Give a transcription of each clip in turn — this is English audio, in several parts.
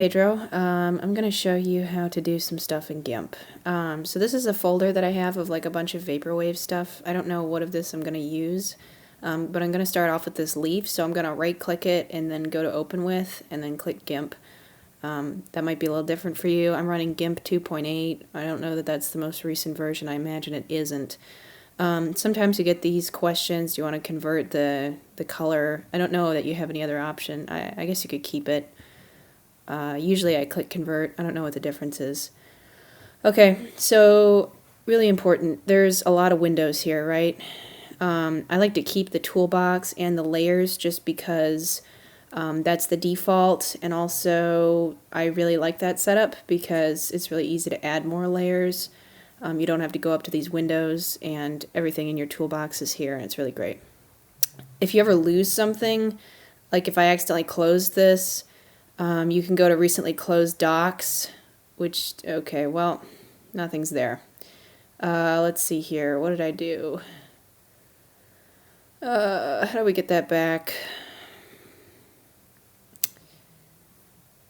Pedro, I'm going to show you how to do some stuff in Gimp. So this is a folder that I have of like a bunch of vaporwave stuff. I don't know what of this I'm going to use, but I'm going to start off with this leaf. So I'm going to right click it and then go to open with and then click Gimp. That might be a little different for you. I'm running Gimp 2.8. I don't know that that's the most recent version. I imagine it isn't. Sometimes you get these questions. Do you want to convert the color? I don't know that you have any other option. I guess you could keep it. Usually I click convert. I don't know what the difference is. Okay, so really important. There's a lot of windows here, right? I like to keep the toolbox and the layers just because that's the default, and also I really like that setup because it's really easy to add more layers. You don't have to go up to these windows, and everything in your toolbox is here, and it's really great. If you ever lose something, like if I accidentally closed this, you can go to recently closed docs, which, okay, well, nothing's there. Let's see here. What did I do? How do we get that back?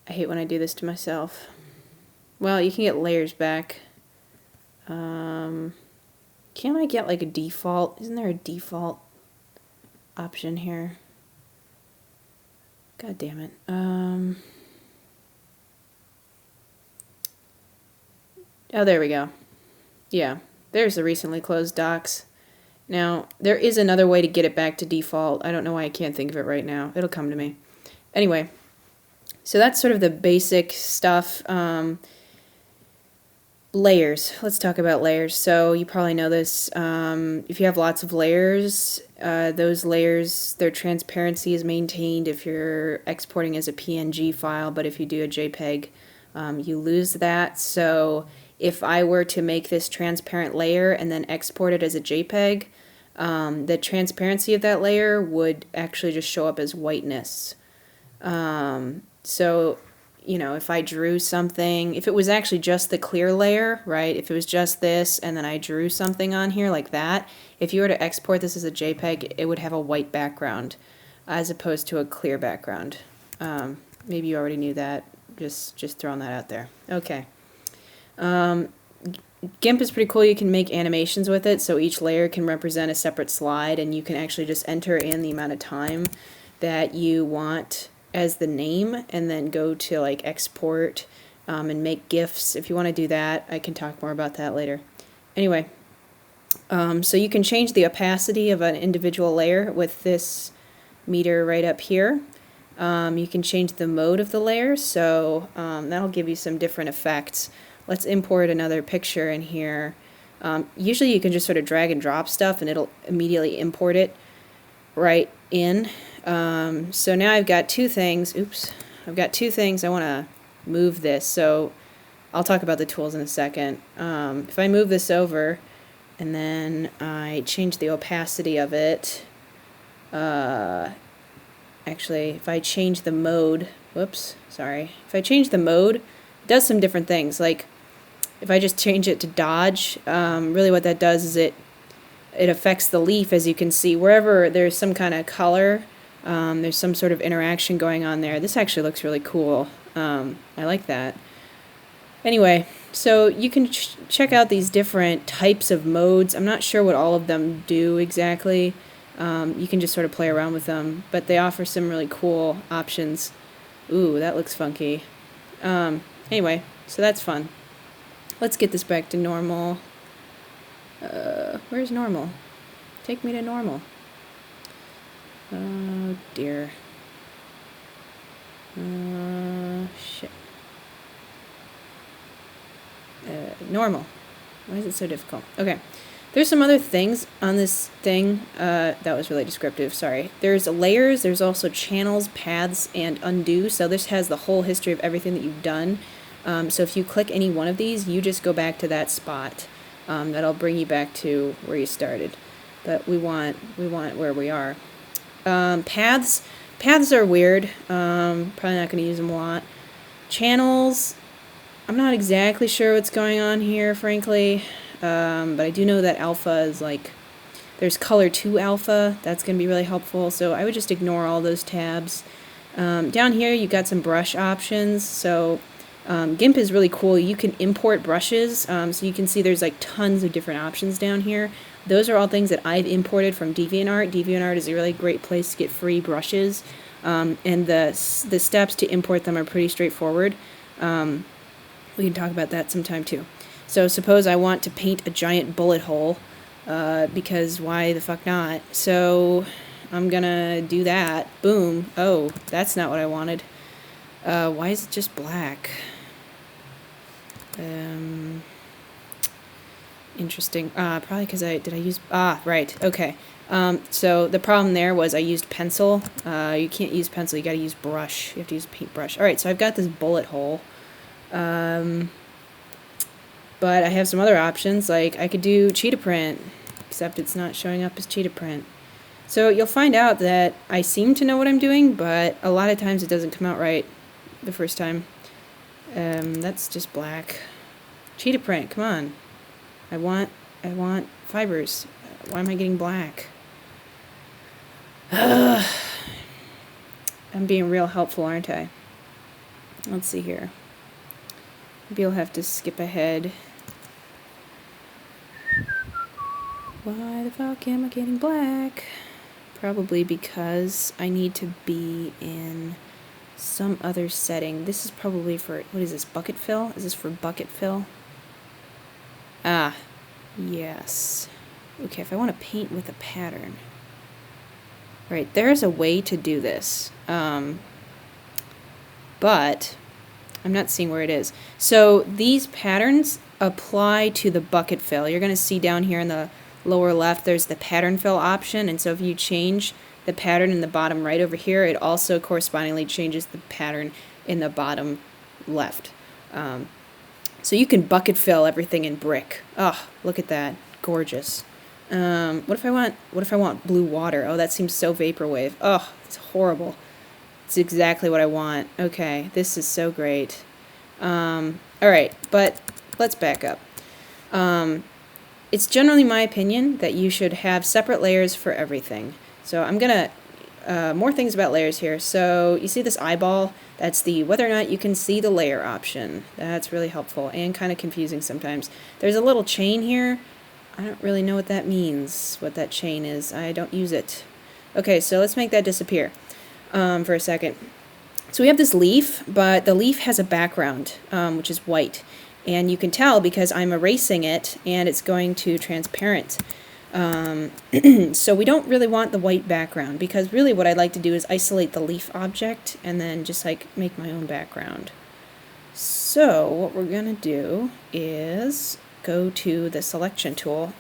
I hate when I do this to myself. Well, you can get layers back. Can't I get like a default? Isn't there a default option here? God damn it. Oh, there we go. Yeah, there's the recently closed docs. Now, there is another way to get it back to default. I don't know why I can't think of it right now. It'll come to me. Anyway, so that's sort of the basic stuff. Layers. Let's talk about layers. So you probably know this. If you have lots of layers, those layers, their transparency is maintained if you're exporting as a PNG file, but if you do a JPEG, you lose that. So if I were to make this transparent layer and then export it as a JPEG, the transparency of that layer would actually just show up as whiteness. So, you know, if I drew something, if it was actually just the clear layer, right, if it was just this and then I drew something on here like that, if you were to export this as a JPEG, it would have a white background as opposed to a clear background. Maybe you already knew that, just throwing that out there. Okay. Gimp is pretty cool. You can make animations with it, so each layer can represent a separate slide, and you can actually just enter in the amount of time that you want as the name, and then go to like export and make GIFs. If you want to do that, I can talk more about that later. Anyway, so you can change the opacity of an individual layer with this meter right up here. You can change the mode of the layer, so that'll give you some different effects. Let's import another picture in here. Usually you can just sort of drag and drop stuff and it'll immediately import it right in. So now I've got two things. Oops. I've got two things. I want to move this. So I'll talk about the tools in a second. If I move this over and then I change the opacity of it, actually, if I change the mode, whoops, sorry. If I change the mode, it does some different things. Like if I just change it to dodge, really what that does is it affects the leaf, as you can see. Wherever there's some kind of color, there's some sort of interaction going on there. This actually looks really cool. I like that. Anyway, so you can check out these different types of modes. I'm not sure what all of them do exactly. You can just sort of play around with them, but they offer some really cool options. Ooh, that looks funky. Anyway, so that's fun. Let's get this back to normal. Where's normal? Take me to normal. Oh dear. Shit. Normal. Why is it so difficult? Okay. There's some other things on this thing. That was really descriptive, sorry. There's layers, there's also channels, paths, and undo. So this has the whole history of everything that you've done. So if you click any one of these, you just go back to that spot. That'll bring you back to where you started. But we want where we are. Paths are weird. Probably not going to use them a lot. Channels, I'm not exactly sure what's going on here, frankly. But I do know that alpha is like, there's color 2 alpha. That's going to be really helpful. So I would just ignore all those tabs. Down here you got some brush options. So Gimp is really cool. You can import brushes, so you can see there's like tons of different options down here. Those are all things that I've imported from DeviantArt. DeviantArt is a really great place to get free brushes, and the steps to import them are pretty straightforward. We can talk about that sometime too. So suppose I want to paint a giant bullet hole, because why the fuck not? So I'm gonna do that. Boom. Oh, that's not what I wanted. Why is it just black? Interesting. Probably because did I use, right, okay. So the problem there was I used pencil. You can't use pencil, you gotta use brush. You have to use paintbrush. Alright, so I've got this bullet hole. But I have some other options, like I could do cheetah print, except it's not showing up as cheetah print. So you'll find out that I seem to know what I'm doing, but a lot of times it doesn't come out right the first time. That's just black. Cheetah print, come on. I want fibers. Why am I getting black? I'm being real helpful, aren't I? Let's see here. Maybe you'll have to skip ahead. Why the fuck am I getting black? Probably because I need to be in some other setting. This is probably for, what is this, bucket fill? Is this for bucket fill? Ah, yes. Okay, if I want to paint with a pattern. Right, there's a way to do this. But I'm not seeing where it is. So these patterns apply to the bucket fill. You're going to see down here in the lower left there's the pattern fill option, and so if you change the pattern in the bottom right over here, it also correspondingly changes the pattern in the bottom left. So you can bucket fill everything in brick. Oh, look at that, gorgeous. What if I want blue water? Oh, that seems so vaporwave. Oh, it's horrible. It's exactly what I want. Okay, this is so great. Alright, but let's back up. It's generally my opinion that you should have separate layers for everything. So I'm gonna, more things about layers here. So you see this eyeball? That's the whether or not you can see the layer option. That's really helpful and kind of confusing sometimes. There's a little chain here. I don't really know what that means, what that chain is. I don't use it. Okay, so let's make that disappear for a second. So we have this leaf, but the leaf has a background, which is white. And you can tell because I'm erasing it and it's going to transparent. So we don't really want the white background, because really what I'd like to do is isolate the leaf object and then just like make my own background. So what we're gonna do is go to the selection tool.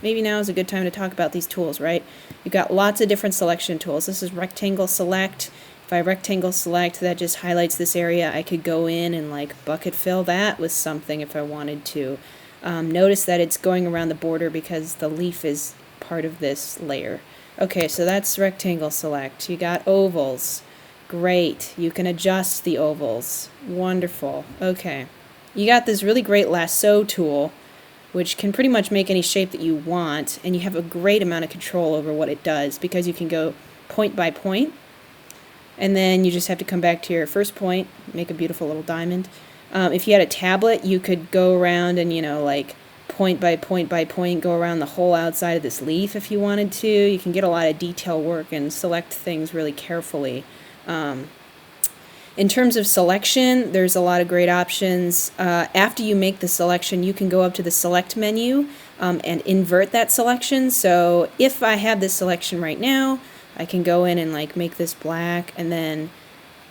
Maybe now is a good time to talk about these tools, right? You've got lots of different selection tools. This is rectangle select. If I rectangle select, that just highlights this area. I could go in and like bucket fill that with something if I wanted to. Notice that it's going around the border because the leaf is part of this layer. Okay, so that's rectangle select. You got ovals. Great. You can adjust the ovals. Wonderful. Okay. You got this really great lasso tool, which can pretty much make any shape that you want, and you have a great amount of control over what it does because you can go point by point. And then you just have to come back to your first point, make a beautiful little diamond. If you had a tablet, you could go around and, you know, like point by point by point, go around the whole outside of this leaf if you wanted to. You can get a lot of detail work and select things really carefully. In terms of selection, there's a lot of great options. After you make the selection, you can go up to the select menu and invert that selection. So if I have this selection right now, I can go in and like make this black, and then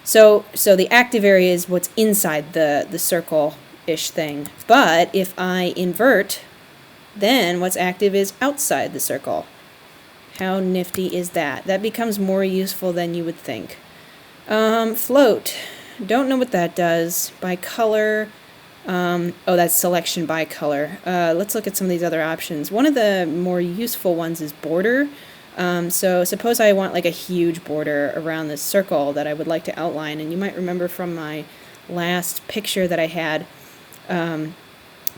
so the active area is what's inside the circle-ish thing. But if I invert, then what's active is outside the circle. How nifty is that? That becomes more useful than you would think. Float. Don't know what that does. By color. Oh, that's selection by color. Let's look at some of these other options. One of the more useful ones is border. So suppose I want like a huge border around this circle that I would like to outline, and you might remember from my last picture that I had,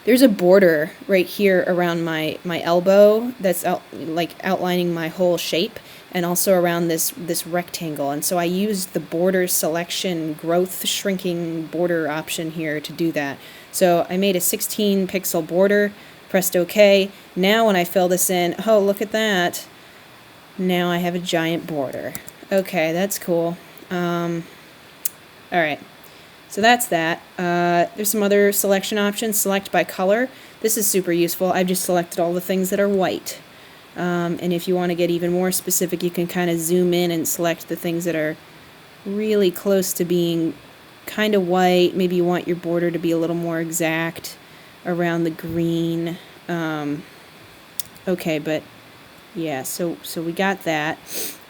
there's a border right here around my elbow that's outlining my whole shape, and also around this rectangle. And so I used the border selection growth shrinking border option here to do that. So I made a 16 pixel border, pressed OK. Now when I fill this in, oh, look at that. Now I have a giant border. Okay, that's cool. Alright, so that's that. There's some other selection options. Select by color. This is super useful. I've just selected all the things that are white. And if you want to get even more specific, you can kind of zoom in and select the things that are really close to being kind of white. Maybe you want your border to be a little more exact around the green. Okay, but yeah, so we got that.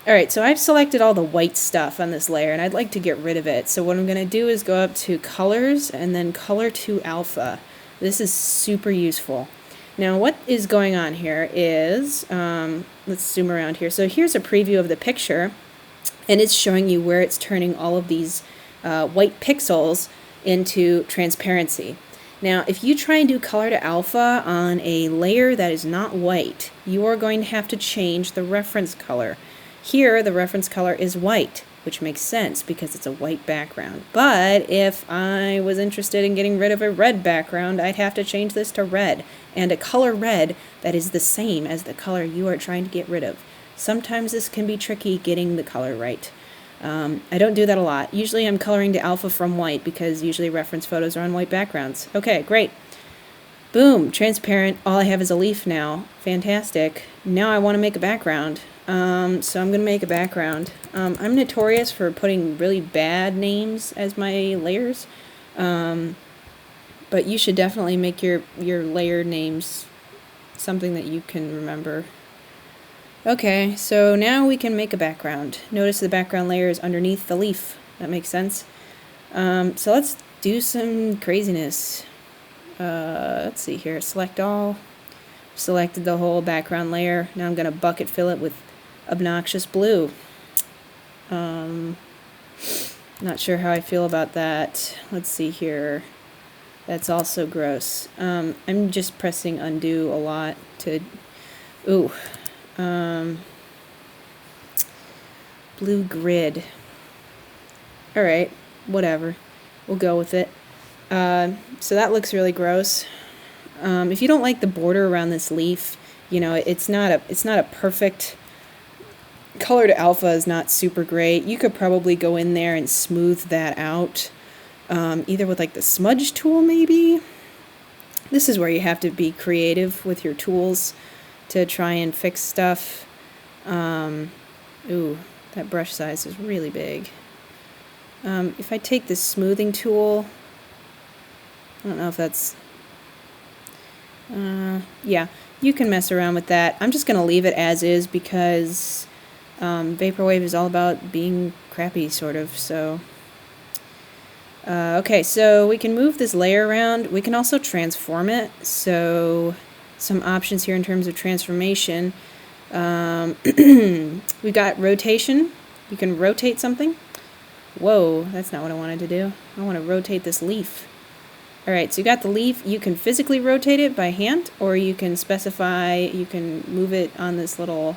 Alright, so I've selected all the white stuff on this layer, and I'd like to get rid of it. So what I'm going to do is go up to Colors, and then Color to Alpha. This is super useful. Now what is going on here is, let's zoom around here. So here's a preview of the picture, and it's showing you where it's turning all of these white pixels into transparency. Now, if you try and do color to alpha on a layer that is not white, you are going to have to change the reference color. Here, the reference color is white, which makes sense because it's a white background. But if I was interested in getting rid of a red background, I'd have to change this to red, and a color red that is the same as the color you are trying to get rid of. Sometimes this can be tricky getting the color right. I don't do that a lot. Usually I'm coloring to alpha from white because usually reference photos are on white backgrounds. Okay, great. Boom, transparent. All I have is a leaf now. Fantastic. Now I want to make a background. So I'm going to make a background. I'm notorious for putting really bad names as my layers. But you should definitely make your layer names something that you can remember. Okay, so now we can make a background. Notice the background layer is underneath the leaf. That makes sense. So let's do some craziness. Let's see here. Select all. Selected the whole background layer. Now I'm going to bucket fill it with obnoxious blue. Not sure how I feel about that. Let's see here. That's also gross. I'm just pressing undo a lot to... Ooh. Blue grid. Alright, whatever. We'll go with it. So that looks really gross. If you don't like the border around this leaf, you know, it's not a perfect color to alpha is not super great. You could probably go in there and smooth that out, either with like the smudge tool maybe. This is where you have to be creative with your tools to try and fix stuff. Ooh, that brush size is really big. If I take this smoothing tool, I don't know if that's... yeah, you can mess around with that. I'm just going to leave it as is because Vaporwave is all about being crappy, sort of, so... okay, so we can move this layer around. We can also transform it, so some options here in terms of transformation. We got rotation. You can rotate something. Whoa, that's not what I wanted to do. I want to rotate this leaf. Alright, so you got the leaf. You can physically rotate it by hand, or you can specify, you can move it on this little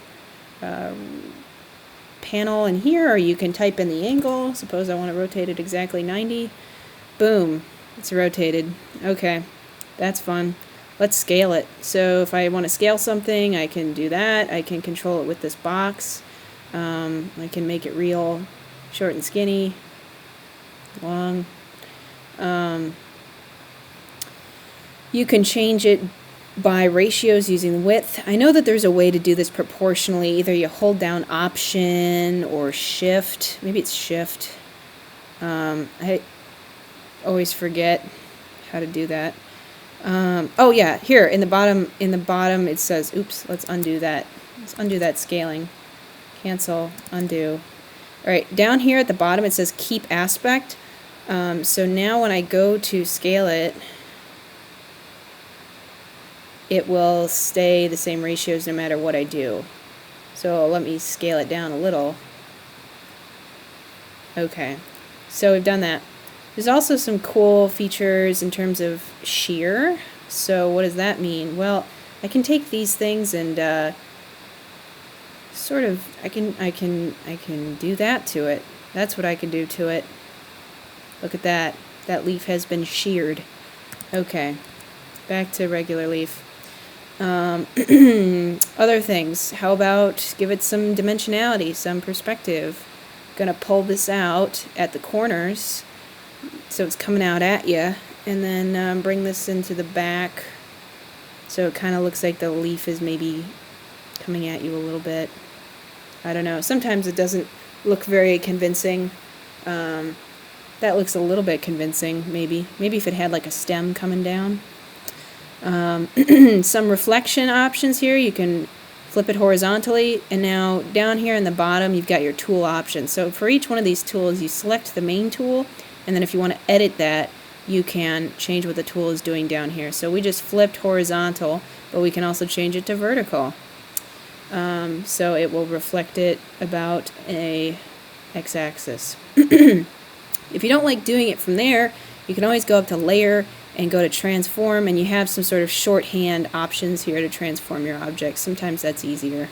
panel in here, or you can type in the angle. Suppose I want to rotate it exactly 90. Boom, it's rotated. Okay, that's fun. Let's scale it. So if I want to scale something, I can do that. I can control it with this box. I can make it real, short and skinny, long. You can change it by ratios using width. I know that there's a way to do this proportionally. Either you hold down Option or Shift. Maybe it's Shift. I always forget how to do that. Oh yeah, here in the bottom it says, oops, let's undo that. Let's undo that scaling. Cancel, undo. Alright, down here at the bottom it says keep aspect. So now when I go to scale it, it will stay the same ratios no matter what I do. So let me scale it down a little. Okay, so we've done that. There's also some cool features in terms of shear. So what does that mean? Well, I can take these things and sort of I can do that to it. That's what I can do to it. Look at that. That leaf has been sheared. Okay, back to regular leaf. Other things. How about give it some dimensionality, some perspective? Gonna pull this out at the corners so it's coming out at you, and then bring this into the back so it kind of looks like the leaf is maybe coming at you a little bit. I don't know. Sometimes it doesn't look very convincing. That looks a little bit convincing, maybe. Maybe if it had like a stem coming down. Some reflection options here. You can flip it horizontally, and now down here in the bottom you've got your tool options. So for each one of these tools you select the main tool, and then if you want to edit that you can change what the tool is doing down here. So we just flipped horizontal, but we can also change it to vertical. So it will reflect it about a x-axis. If you don't like doing it from there, you can always go up to Layer and go to Transform, and you have some sort of shorthand options here to transform your objects. Sometimes that's easier.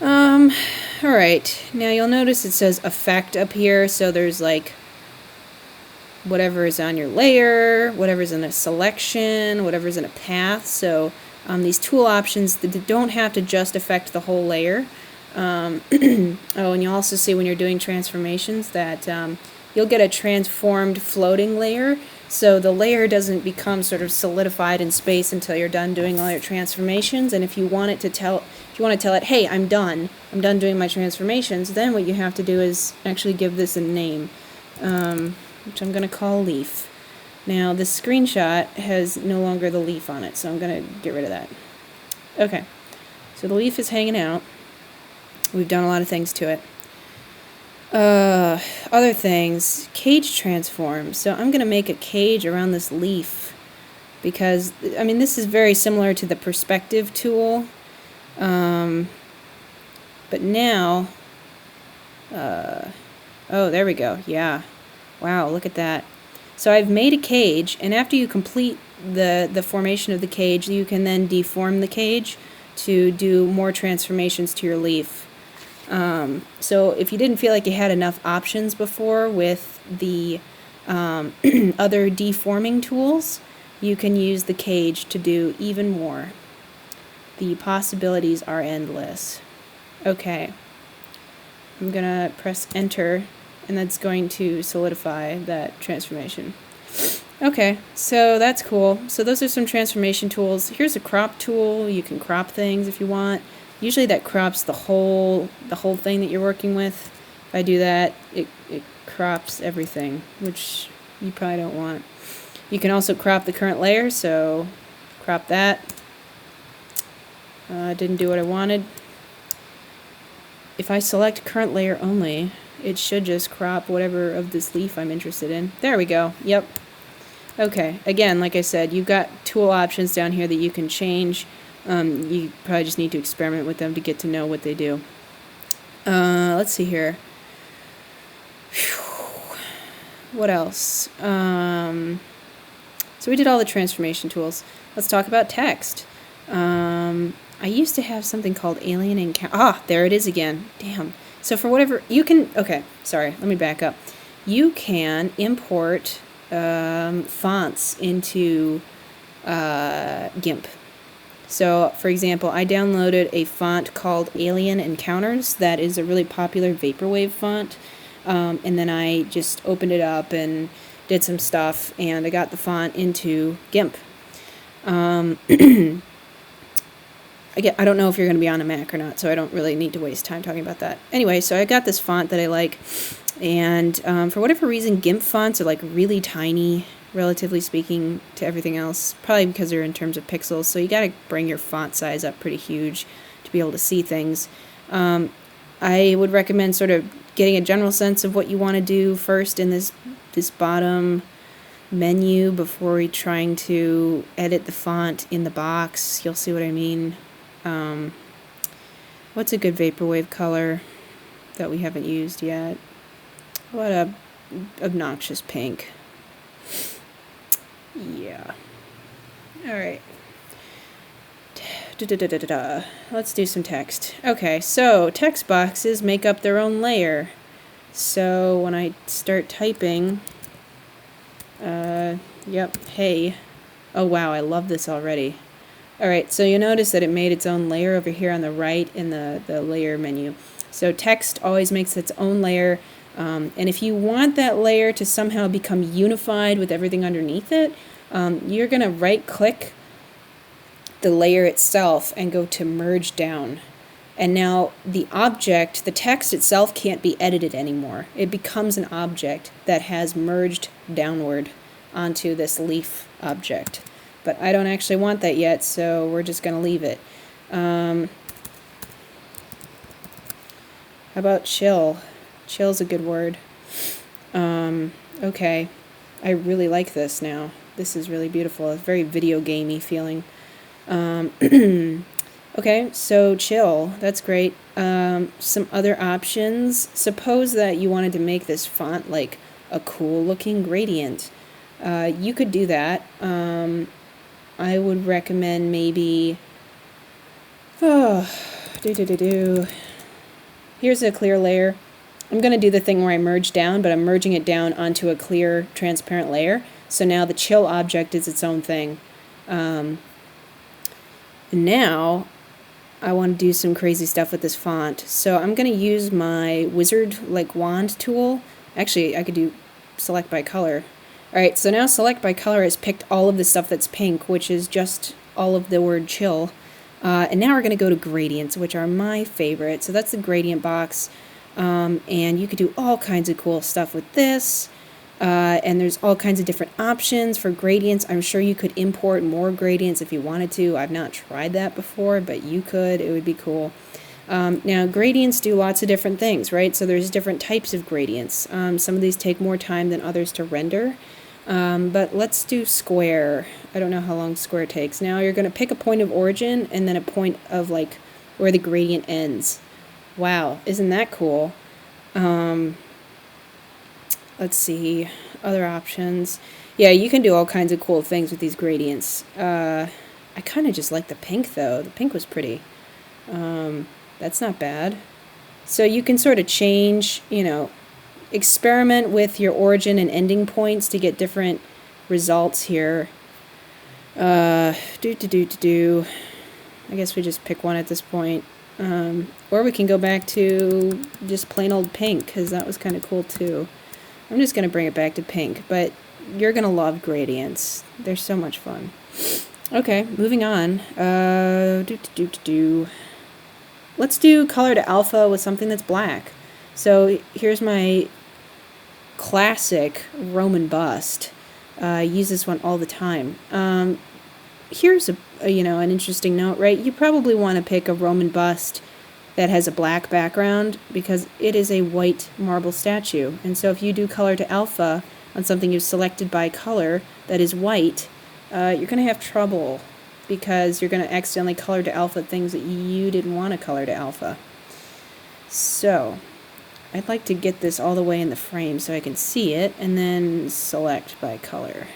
Alright, now you'll notice it says Effect up here, so there's like whatever is on your layer, whatever's in a selection, whatever's in a path. So these tool options don't have to just affect the whole layer. Oh, and you'll also see when you're doing transformations that you'll get a transformed floating layer, so the layer doesn't become sort of solidified in space until you're done doing all your transformations. And if you want it to tell it, hey, I'm done doing my transformations, then what you have to do is actually give this a name, which I'm going to call leaf. Now this screenshot has no longer the leaf on it, so I'm going to get rid of that. Okay, so the leaf is hanging out. We've done a lot of things to it. Other things, cage transform. So I'm going to make a cage around this leaf because, I mean, this is very similar to the perspective tool. But now, oh, there we go. Yeah. Wow, look at that. So I've made a cage, and after you complete the formation of the cage, you can then deform the cage to do more transformations to your leaf. So if you didn't feel like you had enough options before with the other deforming tools, you can use the cage to do even more. The possibilities are endless. Okay, I'm gonna press enter, and that's going to solidify that transformation. Okay, so that's cool. So those are some transformation tools. Here's a crop tool. You can crop things if you want. Usually that crops the whole thing that you're working with. If I do that, it crops everything, which you probably don't want. You can also crop the current layer, so crop that. Didn't do what I wanted. If I select current layer only, it should just crop whatever of this leaf I'm interested in. There we go. Yep. Okay, again, like I said, you've got tool options down here that you can change. You probably just need to experiment with them to get to know what they do. Let's see here. What else? So we did all the transformation tools. Let's talk about text. I used to have something called Alien Encounter. Ah, there it is again. Damn. So for whatever, you can, okay, sorry, let me back up. You can import fonts into Gimp. So, for example, I downloaded a font called Alien Encounters that is a really popular vaporwave font, and then I just opened it up and did some stuff, and I got the font into Gimp. I don't know if you're going to be on a Mac or not, so I don't really need to waste time talking about that. Anyway, so I got this font that I like, and for whatever reason, Gimp fonts are like really tiny, relatively speaking to everything else, probably because they're in terms of pixels, so you got to bring your font size up pretty huge to be able to see things. I would recommend sort of getting a general sense of what you want to do first in this bottom menu before trying to edit the font in the box. You'll see what I mean. What's a good vaporwave color that we haven't used yet? What a obnoxious pink. Yeah. Alright. Let's do some text. Okay, so text boxes make up their own layer. So when I start typing, yep, hey. Oh wow, I love this already. Alright, so you notice that it made its own layer over here on the right in the layer menu. So text always makes its own layer, and if you want that layer to somehow become unified with everything underneath it, you're going to right-click the layer itself and go to merge down. And now the object, the text itself can't be edited anymore. It becomes an object that has merged downward onto this leaf object. But I don't actually want that yet, so we're just going to leave it. How about chill? Chill's a good word. Okay. I really like this now. This is really beautiful. It's very video gamey feeling. Okay, so chill. That's great. Some other options. Suppose that you wanted to make this font like a cool looking gradient. You could do that. I would recommend maybe... Here's a clear layer. I'm going to do the thing where I merge down, but I'm merging it down onto a clear, transparent layer. So now the chill object is its own thing. And now I want to do some crazy stuff with this font. So I'm going to use my wizard, like wand tool. Actually, I could do select by color. Alright, so now select by color has picked all of the stuff that's pink, which is just all of the word chill. And now we're going to go to gradients, which are my favorite. So that's the gradient box. And you could do all kinds of cool stuff with this. And there's all kinds of different options for gradients. I'm sure you could import more gradients if you wanted to. I've not tried that before, but you could. It would be cool. Now, gradients do lots of different things, right? So there's different types of gradients. Some of these take more time than others to render. But let's do square. I don't know how long square takes. Now you're going to pick a point of origin and then a point of like where the gradient ends. Wow, isn't that cool? Let's see, other options. Yeah, you can do all kinds of cool things with these gradients. I kind of just like the pink though. The pink was pretty. That's not bad. So you can sort of change, you know, experiment with your origin and ending points to get different results here. I guess we just pick one at this point. Or we can go back to just plain old pink, because that was kind of cool too. I'm just going to bring it back to pink, but you're going to love gradients. They're so much fun. Okay, moving on. Let's do color to alpha with something that's black. So here's my classic Roman bust. I use this one all the time. Here's an interesting note, right? You probably want to pick a Roman bust that has a black background because it is a white marble statue. And so if you do color to alpha on something you've selected by color that is white, you're going to have trouble because you're going to accidentally color to alpha things that you didn't want to color to alpha. So I'd like to get this all the way in the frame so I can see it and then select by color.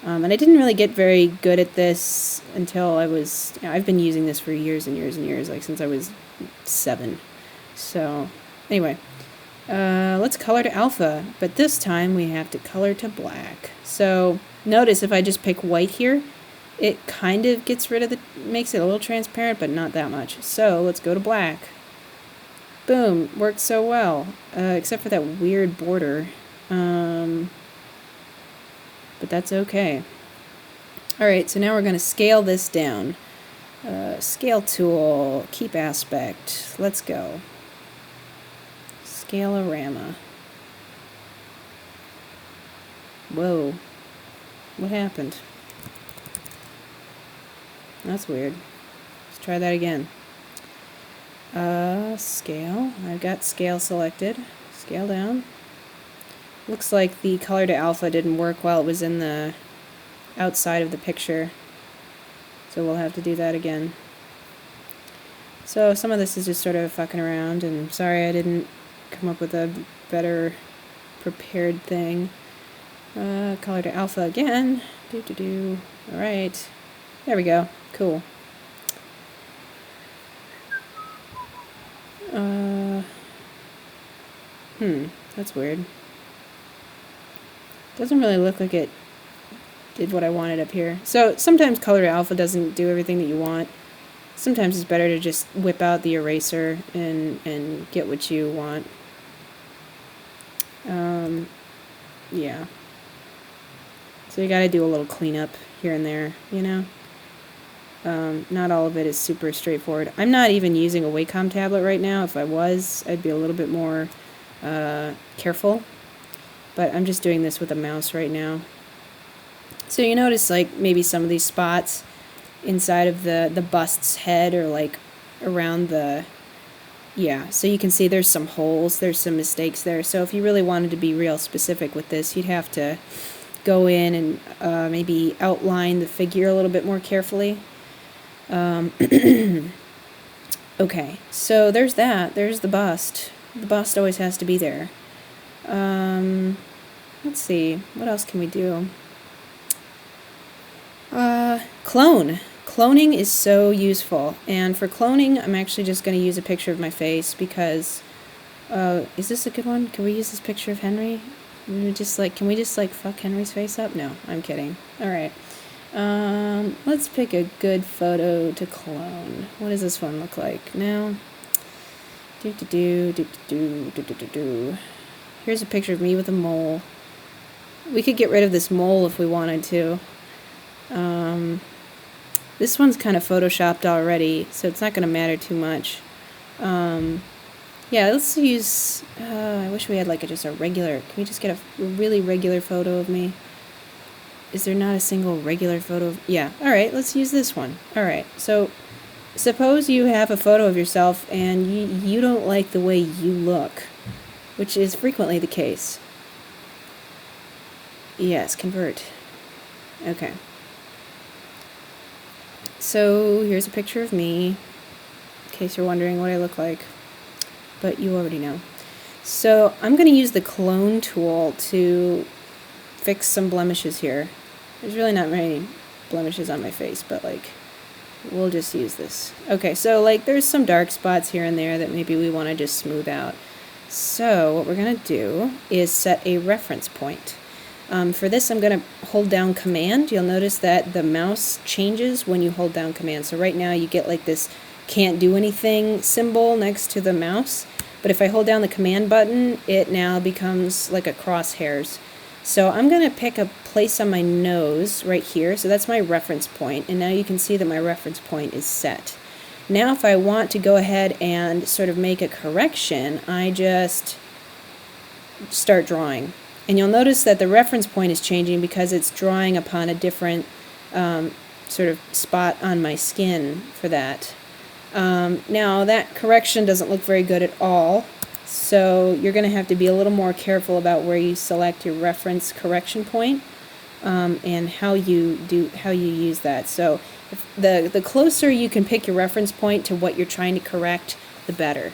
And I didn't really get very good at this until I was, I've been using this for years and years and years, like since I was 7. So, anyway, let's color to alpha, but this time we have to color to black. So, notice if I just pick white here, it kind of gets rid of makes it a little transparent, but not that much. So, let's go to black. Boom, worked so well, except for that weird border. But that's okay. Alright, so now we're going to scale this down. Scale tool, keep aspect. Let's go. Scale-orama. Whoa. What happened? That's weird. Let's try that again. Scale. I've got scale selected. Scale down. Looks like the color to alpha didn't work while it was in the outside of the picture. So we'll have to do that again. So some of this is just sort of fucking around, and sorry I didn't come up with a better prepared thing. Color to alpha again. Alright. There we go. Cool. That's weird. Doesn't really look like it did what I wanted up here. So sometimes color to alpha doesn't do everything that you want. Sometimes it's better to just whip out the eraser and get what you want. Yeah. So you gotta do a little cleanup here and there, you know? Not all of it is super straightforward. I'm not even using a Wacom tablet right now. If I was, I'd be a little bit more careful. But I'm just doing this with a mouse right now. So you notice like maybe some of these spots inside of the bust's head or like around the... Yeah, so you can see there's some holes, there's some mistakes there. So if you really wanted to be real specific with this, you'd have to go in and maybe outline the figure a little bit more carefully. Okay, so there's that. There's the bust. The bust always has to be there. Let's see. What else can we do? Clone. Cloning is so useful. And for cloning, I'm actually just going to use a picture of my face because... is this a good one? Can we use this picture of Henry? Can we just fuck Henry's face up? No, I'm kidding. Alright. Let's pick a good photo to clone. What does this one look like now? Here's a picture of me with a mole. We could get rid of this mole if we wanted to. This one's kind of photoshopped already, so it's not going to matter too much. Yeah, let's use... I wish we had like just a regular... Can we just get a really regular photo of me? Is there not a single regular photo of... Yeah, alright, let's use this one. Alright, so suppose you have a photo of yourself and you don't like the way you look, which is frequently the case. Yes, convert. Okay. So here's a picture of me, in case you're wondering what I look like, but you already know. So I'm going to use the clone tool to fix some blemishes here. There's really not many blemishes on my face, but like, we'll just use this. Okay, so like there's some dark spots here and there that maybe we want to just smooth out. So what we're going to do is set a reference point. For this, I'm going to hold down Command. You'll notice that the mouse changes when you hold down Command. So right now you get like this can't do anything symbol next to the mouse. But if I hold down the Command button, it now becomes like a crosshairs. So I'm going to pick a place on my nose right here. So that's my reference point. And now you can see that my reference point is set. Now if I want to go ahead and sort of make a correction, I just start drawing. And you'll notice that the reference point is changing because it's drawing upon a different sort of spot on my skin for that. Now that correction doesn't look very good at all, so you're going to have to be a little more careful about where you select your reference correction point and how you use that. So if the closer you can pick your reference point to what you're trying to correct, the better.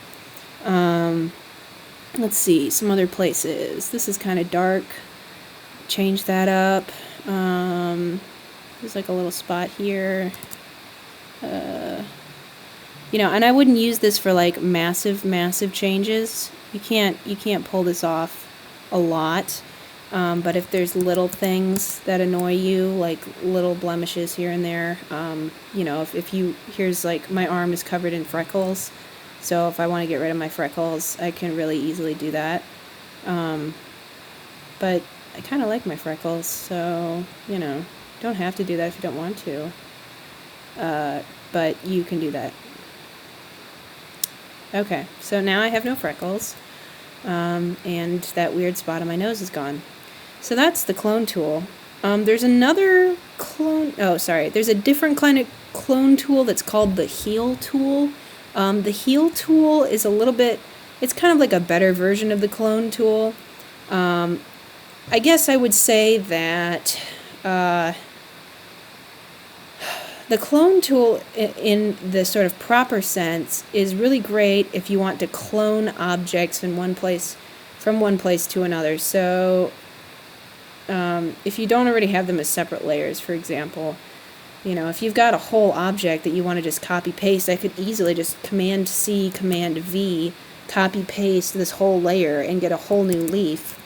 Let's see, some other places. This is kind of dark. Change that up. There's like a little spot here. You know, and I wouldn't use this for like massive changes. You can't pull this off a lot. But if there's little things that annoy you, like little blemishes here and there, you know, here's like my arm is covered in freckles. So if I want to get rid of my freckles, I can really easily do that. But I kind of like my freckles, so, you know, don't have to do that if you don't want to. But you can do that. Okay, so now I have no freckles, and that weird spot on my nose is gone. So that's the clone tool. There's another clone... Oh, sorry. There's a different kind of clone tool that's called the heal tool. The heal tool is a little bit, it's kind of like a better version of the clone tool. I guess I would say that the clone tool in the sort of proper sense is really great if you want to clone objects in one place from one place to another. So if you don't already have them as separate layers, for example, you know, if you've got a whole object that you want to just copy paste, I could easily just Command C, Command V, copy paste this whole layer and get a whole new leaf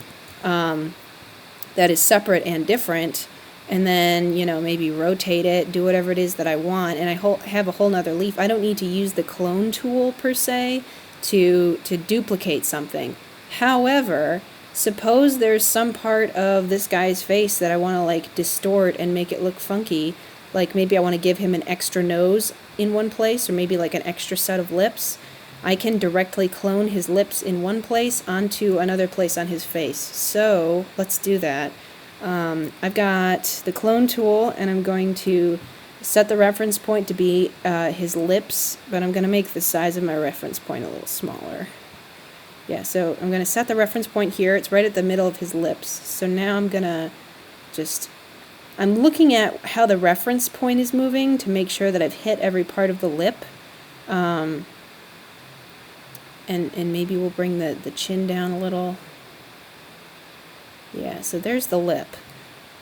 that is separate and different, and then, you know, maybe rotate it, do whatever it is that I want, and I have a whole nother leaf. I don't need to use the clone tool per se to duplicate something. However, suppose there's some part of this guy's face that I want to like distort and make it look funky. Like maybe I want to give him an extra nose in one place, or maybe like an extra set of lips. I can directly clone his lips in one place onto another place on his face. So let's do that. I've got the clone tool, and I'm going to set the reference point to be his lips, but I'm going to make the size of my reference point a little smaller. Yeah, so I'm going to set the reference point here. It's right at the middle of his lips. So now I'm going to I'm looking at how the reference point is moving to make sure that I've hit every part of the lip. And maybe we'll bring the chin down a little. Yeah, so there's the lip,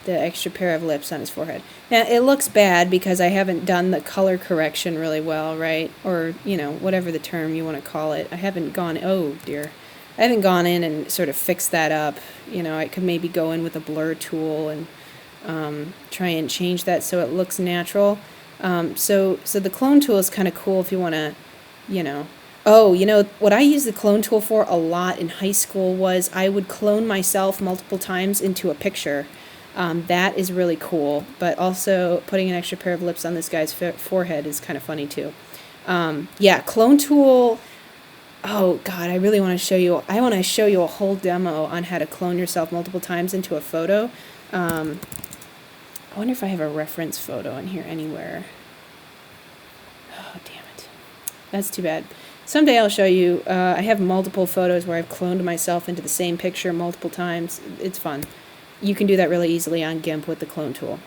the extra pair of lips on his forehead. Now, it looks bad because I haven't done the color correction really well, right? Or, you know, whatever the term you want to call it. I haven't gone, oh dear. I haven't gone in and sort of fixed that up. You know, I could maybe go in with a blur tool and try and change that so it looks natural. So the clone tool is kind of cool if you want to, you know. Oh, you know, what I used the clone tool for a lot in high school was I would clone myself multiple times into a picture. That is really cool, but also putting an extra pair of lips on this guy's forehead is kind of funny too. Yeah, clone tool. Oh God, I really want to show you. I want to show you a whole demo on how to clone yourself multiple times into a photo. I wonder if I have a reference photo in here anywhere. Oh, damn it. That's too bad. Someday I'll show you. I have multiple photos where I've cloned myself into the same picture multiple times. It's fun. You can do that really easily on Gimp with the clone tool.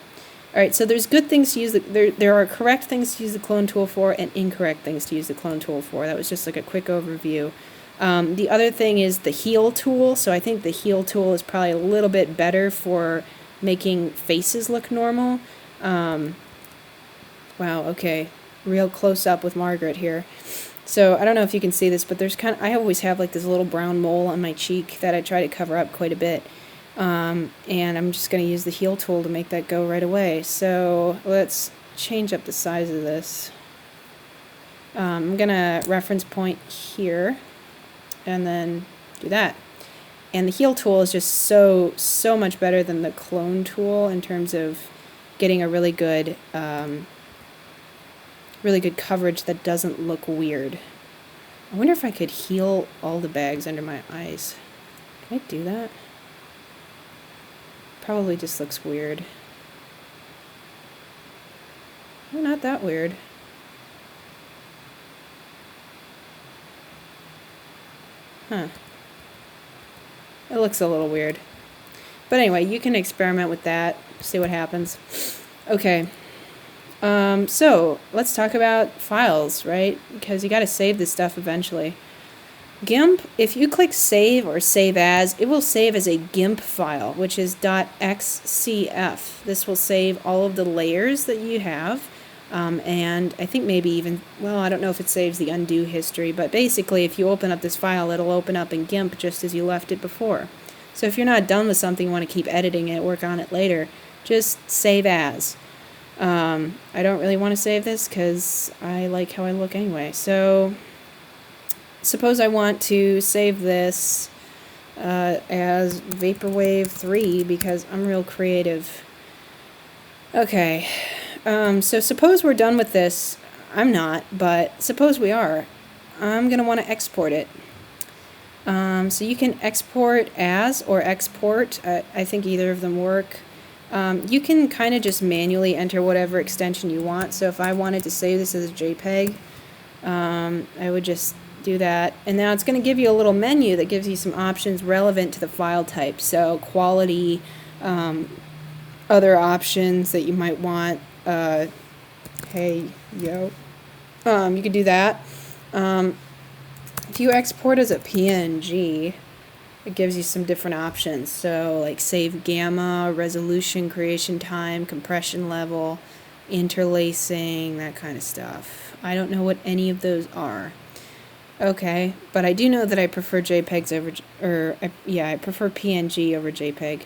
Alright, so there's good things to use. There are correct things to use the clone tool for and incorrect things to use the clone tool for. That was just like a quick overview. The other thing is the heal tool. So I think the heal tool is probably a little bit better for making faces look normal. Wow, okay. Real close up with Margaret here. So I don't know if you can see this, but there's I always have like this little brown mole on my cheek that I try to cover up quite a bit. And I'm just going to use the heal tool to make that go right away. So let's change up the size of this. I'm going to reference point here and then do that. And the heal tool is just so much better than the clone tool in terms of getting a really good coverage that doesn't look weird. I wonder if I could heal all the bags under my eyes. Can I do that? Probably just looks weird. Oh, not that weird. Huh. It looks a little weird. But anyway, you can experiment with that, see what happens. Okay. So let's talk about files, right? Because you got to save this stuff eventually. Gimp, if you click save or save as, it will save as a Gimp file, which is .xcf. This will save all of the layers that you have, and I think maybe even, well, I don't know if it saves the undo history, but basically if you open up this file, it'll open up in Gimp just as you left it before. So if you're not done with something, you want to keep editing it, work on it later, just save as. I don't really want to save this because I like how I look anyway. So suppose I want to save this as Vaporwave 3 because I'm real creative. Okay, so suppose we're done with this. I'm not, but suppose we are. I'm going to want to export it. So you can export as or export. I think either of them work. You can kind of just manually enter whatever extension you want. So if I wanted to save this as a JPEG, I would just do that. And now it's going to give you a little menu that gives you some options relevant to the file type. So quality, other options that you might want. Hey, yo. You could do that. If you export as a PNG, it gives you some different options. So like save gamma, resolution, creation time, compression level, interlacing, that kind of stuff. I don't know what any of those are. Okay, but I do know that I prefer JPEGs over, I prefer PNG over JPEG.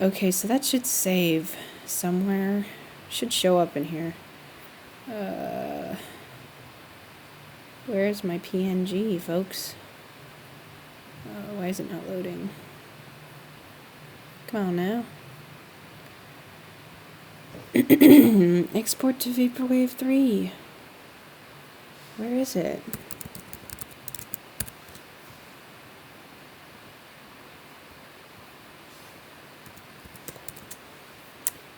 Okay, so that should save somewhere. Should show up in here. Where's my PNG, folks? Why is it not loading? Come on now. Export to Vaporwave 3. Where is it?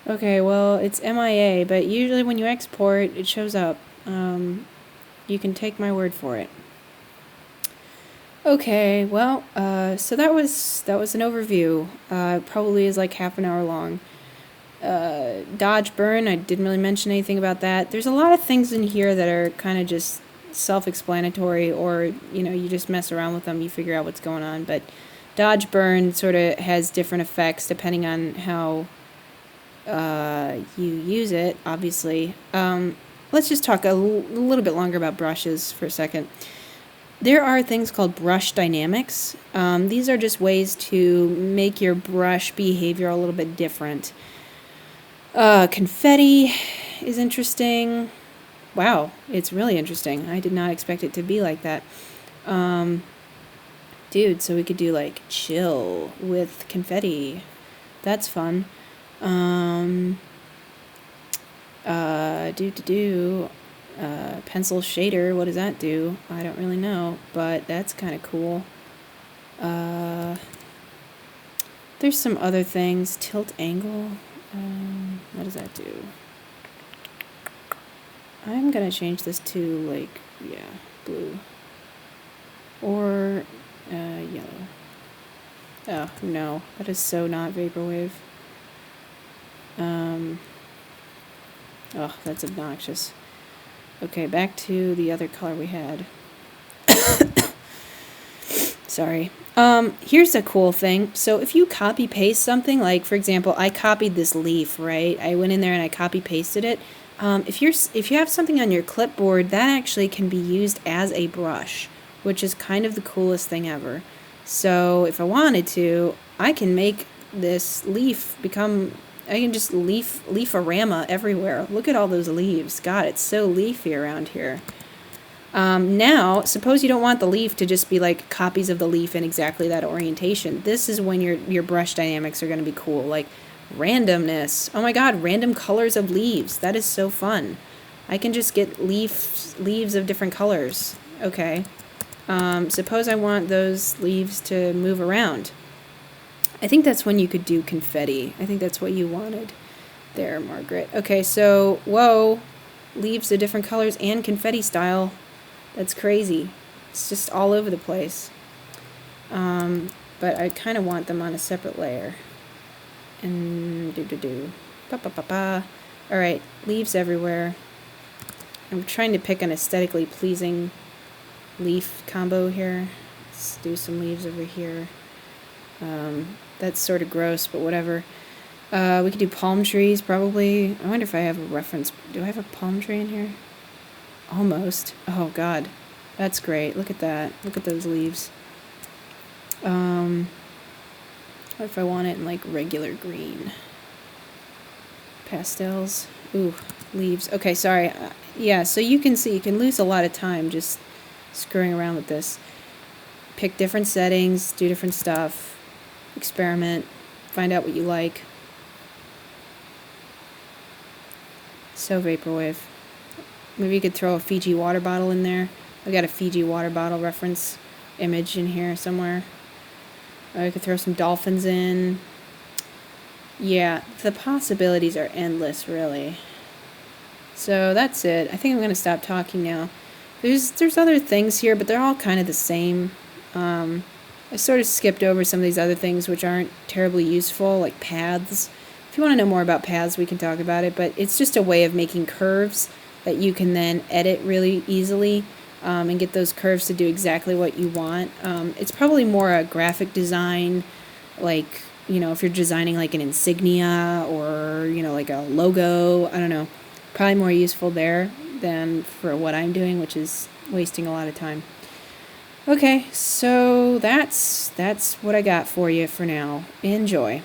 Okay, well, it's MIA, but usually when you export, it shows up. You can take my word for it. Okay, well, so that was an overview. Probably is like half an hour long. Dodge burn, I didn't really mention anything about that. There's a lot of things in here that are kind of just self-explanatory, or, you know, you just mess around with them, you figure out what's going on. But dodge burn sort of has different effects depending on how you use it, obviously. Let's just talk a little bit longer about brushes for a second. There are things called brush dynamics. These are just ways to make your brush behavior a little bit different. Confetti is interesting. Wow, it's really interesting. I did not expect it to be like that. Dude, so we could do like chill with confetti. That's fun. Pencil shader, what does that do? I don't really know, but that's kind of cool. There's some other things. Tilt angle. What does that do? I'm gonna change this to like, blue. Or, yellow. Oh, no. That is so not Vaporwave. Oh, that's obnoxious. Okay, back to the other color we had. Sorry. Here's a cool thing. So if you copy paste something, like for example, I copied this leaf, right? I went in there and I copy pasted it. If you have something on your clipboard, that actually can be used as a brush, which is kind of the coolest thing ever. So if I wanted to, I can make this leaf become, I can just leaf-orama everywhere. Look at all those leaves. God, it's so leafy around here. Now, suppose you don't want the leaf to just be like copies of the leaf in exactly that orientation. This is when your brush dynamics are going to be cool. Like randomness. Oh my god, random colors of leaves. That is so fun. I can just get leaves of different colors. Okay. Suppose I want those leaves to move around. I think that's when you could do confetti. I think that's what you wanted there, Margaret. Okay, so, whoa. Leaves of different colors and confetti style. That's crazy. It's just all over the place. But I kind of want them on a separate layer. And Alright, leaves everywhere. I'm trying to pick an aesthetically pleasing leaf combo here. Let's do some leaves over here. That's sort of gross, but whatever. We could do palm trees, probably. I wonder if I have a reference. Do I have a palm tree in here? Almost. Oh, God. That's great. Look at that. Look at those leaves. What if I want it in, like, regular green? Pastels. Ooh, leaves. Okay, sorry. Yeah, so you can see, you can lose a lot of time just screwing around with this. Pick different settings, do different stuff, experiment, find out what you like. So Vaporwave. Maybe you could throw a Fiji water bottle in there. I got a Fiji water bottle reference image in here somewhere. Or I could throw some dolphins in. Yeah, the possibilities are endless, really. So that's it. I think I'm going to stop talking now. There's other things here, but they're all kind of the same. I sort of skipped over some of these other things which aren't terribly useful, like paths. If you want to know more about paths, we can talk about it, but it's just a way of making curves that you can then edit really easily. and get those curves to do exactly what you want. It's probably more a graphic design, like, if you're designing like an insignia or, like a logo, I don't know, probably more useful there than for what I'm doing, which is wasting a lot of time. Okay, so that's what I got for you for now. Enjoy.